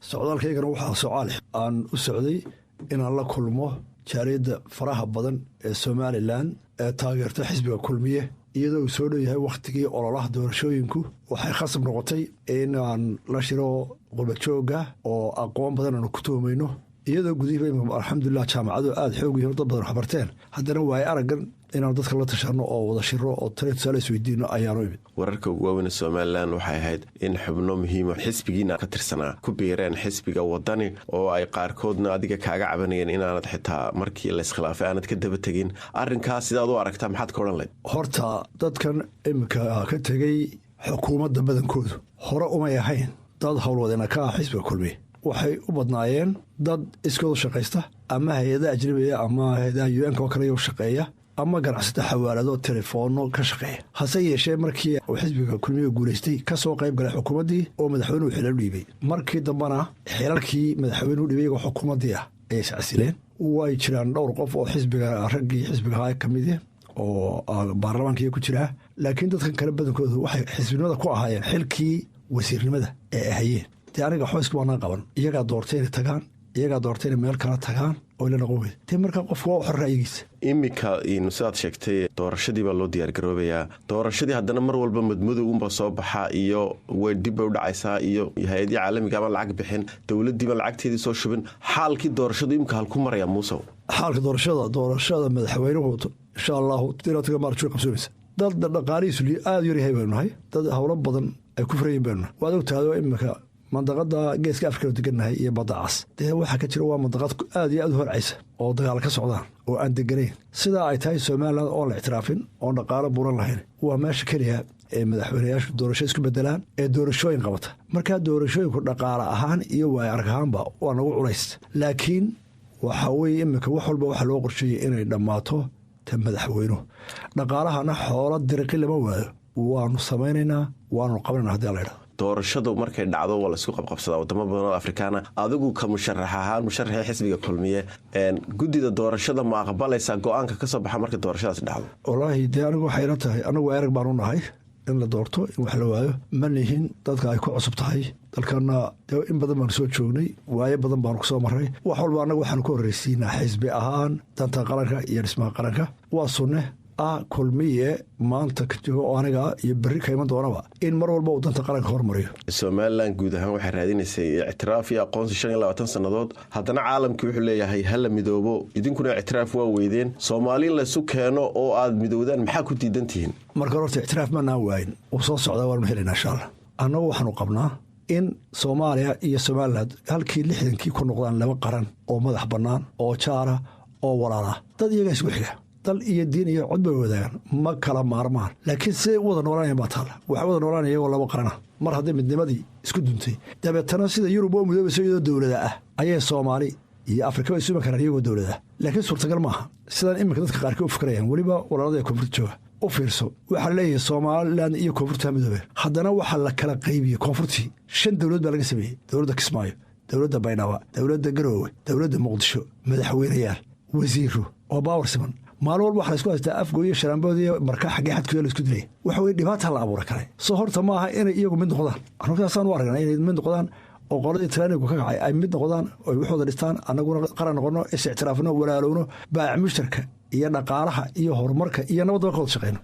socdaalkaygana waxaa socaaleh aan u socday inaan la kulmo jaaliyadda faraha badan ee somalilan ee taageerta xisbiga kulmiye iyadoo uu soo dhow yahay wakhtigii ololaha doorashooyinku waxay khasab noqotay inaan la shiro qurbajoogga oo aqoon badan aanu ku tuhmayno iyadoo gudihiiba alxamdulilah jaamacadu aada xoog yihiin dad badan waxbarteen haddana waay araggan inaan dadka la tashanno oo wada shiro oo tale tusaale isweydiino ayaanu imid wararka ugu waaweyn somalilan waxay ahayd in xubno muhiima xisbigiina ka tirsanaa ku biireen xisbiga wadani oo ay qaarkoodna adiga kaaga cabanayeen inaanad xitaa markii layiskhilaafay aanad ka daba tegin arrinkaas sidaad u aragtaa maxaad ka odhan lahayd horta dadkan iminka ka tegey xukuumadda badankoodu hore umay ahayn dad howlwadeena ka ah xisbiga kulmiye waxay u badnaayeen dad iskoodu shaqaysta ama hay-ada ajnabiga ama hay-adaha un-ka oo kale u shaqeeya ama ganacsata xawaalado telefoonno ka shaqeeya hase yeeshee markii uu xisbiga kulmiga guulaystay ka soo qayb galay xukuumaddii oo madaxweynuhu xilal u dhiibay markii dambena xilalkii madaxweynuhu dhiibay iyagoo xukuumaddii ah ayay iscasileen way jiraan dhowr qof oo xisbiga raggii xisbigaha ka midi oo baarlamaankiiya ku jiraa laakiin dadkan kale badankoodu waxay xisbinimada ku ahaayeen xilkii wasiirnimada ee ahayeen dee aniga xoyska waanaa qaban iyagaa doortay inay tagaan iyagaa doortay inay meel kala tagaan oo ila noqon weyd dee markaa qofku waa u xor ra'yigiisa iminka sidaad sheegtay doorashadii baa loo diyaargaroobayaa doorashadii haddana mar walba madmadow unba soo baxaa iyo way dib bay u dhacaysaa iyo hay-adii caalamiga ama lacag bixin dowladdiiba lacagteedii soo shubin xaalkii doorashadu imika halku maraya muusow xaalka doorashada madaxweynuhu insha allahu diratiga maarjuu qabsoomaysa dad dhaqaalihiisu aada yar yahay baynu nahay dad howlo badan ay ku furayen baynu nahay waad ogtaado iminka mandaqada geeska afrikanu degannahay iyo badda cas dee waxaa ka jira waa mandaqad aad iyo aad u horcaysa oo dagaal ka socdaan oo aan deganayn sidaa ay tahay somalilan oon la ictiraafin oon dhaqaalo buuran lahayn waa meesha keliya ee madaxweyneyaashu doorasho isku bedelaan ee doorashooyin qabata markaa doorashooyinku dhaqaale ahaan iyo waay arag ahaanba waa nagu culays laakiin waxaa weeye iminka wax walba waxaa loo qorsheeyey inay dhammaato ta madaxweynuhu dhaqaalahana xoolo diriqi lama waayo waanu samaynaynaa waanu qabanayna hadii la ydhahdo doorashadu markay dhacdo waa laisku qabqabsadaa wadamo badan oo afrikaana adigu ka musharax ahaan musharaxii xisbiga kulmiye guddida doorashada ma aqbalaysaa go-aanka ka soo baxa markay doorashadaas dhacdo wallaahi dee anigu waxay ila tahay anagu erag baan u nahay in la doorto in wax la waayo ma nihin dadka ay ku cusub tahay dalkana dee in badan baanu soo joognay waayo badan baanu ku soo marray wax walba annaga waxaanu ka horreysiinaa xisbi ahaan danta qaranka iyo dhismaha qaranka waa sunne kulmiye maanta ka joogo oo aniga iyo berri ka iman doonaba in mar walba uu danta qaranka hormariyo somalilan guud ahaan waxay raadinaysay ictiraaf iyo aqoonsi 25 sannadood haddana caalamkii wuxuu leeyahay hala midoobo idinkuna ictiraaf waa weydeen soomaali laysu keeno oo aad midoodaan maxaa ku diidan tihiin marka horta ictiraaf manaan waayin uu soo socdaa waanu helaynaa insha allah annagu waxaanu qabnaa in soomaaliya iyo somalilan halkii 60kii ku noqdaan laba qaran oo madax bannaan oo jaara oo walaala dad iyagaa isku xiga dal iyo diin iyo cod bay wadaagaan ma kala maarmaan laakiin siday u wada noolaanayan baa taalla waxay wada noolanaya iyagoo laba qarana mar hadday midnimadii isku duntay dabeetana sida yurub oo midoobayso iyadoo dowlada ah ayay soomaali iyo afrikaba isu iman karaan iyagoo dowlad ah laakiin suurtagal maaha sidaan iminka dadka qaarkii u fikrayaan weliba walaalada ee koonfurta jooga u fiirso waxaa leeyahay somalilan iyo koonfurta midoobeen haddana waxaa la kala qaybiyey koonfurtii 5 dowlad baa laga sameeyey dowladda kismaayo dowladda baydhabo dowladda garoowe dowladda muqdisho madaxweyneyaal wasiiro oo baawar siman maalin walba waxa la isku haystaa afgooyo sharaambood iyo markaa xaggee xadkuya la isku dilay waxa weye dhibaata la abuura kale soo horta ma aha inay iyagu mid noqdaan anugtaasaan u aragnaa inay mid noqdaan oo qoladii tranigu ka kacay ay mid noqdaan oy waxooda dhistaan annaguna qaran noqono is ictiraafno walaalowno baac mushtarka iyo dhaqaalaha iyo horumarka iyo nabadda ka wada shaqeyno